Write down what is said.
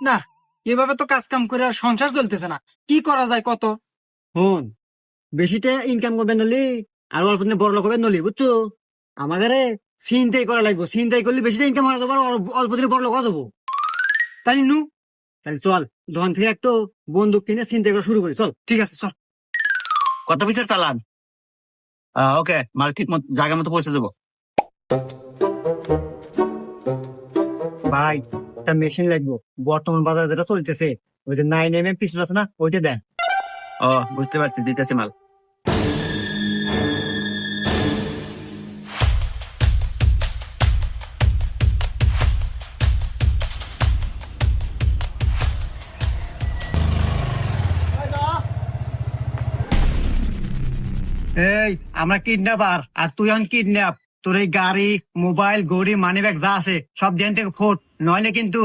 না, এভাবে তো কাজ কাম করে আর সংসার চলতেছে না। কি করা যায় কত? হন, বেশিটা ইনকাম করবেন নলি আর অল্প দিনে বড় লোক হবেন নলি, বুঝছো? আমাদের চিন্তাই করা লাগবো, চিন্তাই করলে বেশিটা ইনকাম হওয়া যাবো, আর অল্প দিনে বড় লোক হওয়া যাবো। তাই নু। তাহলে চল, দোকান থেকে একটু বন্দুক কিনে চিন্তা করা শুরু করি, চল। ঠিক আছে, চল। কত পিসের চালান? ওকে, মাল ঠিক মতো জায়গা মতো পৌঁছে দেবো। ভাই, একটা মেশিন লাগবো, বর্তমান বাজারে যেটা চলতেছে, ওই যে 9mm পিস্তল আছে না, ওইটা দেন। ও, বুঝতে পারছি, দিতেছি মাল। এই, আমরা কিডন্যাপার আর তুই হন কিডন্যাপ। তোর এই গাড়ি, মোবাইল, গড়ি, মানি ব্যাগ যা আছে সব দেন থেকে ফোট, নইলে কিন্তু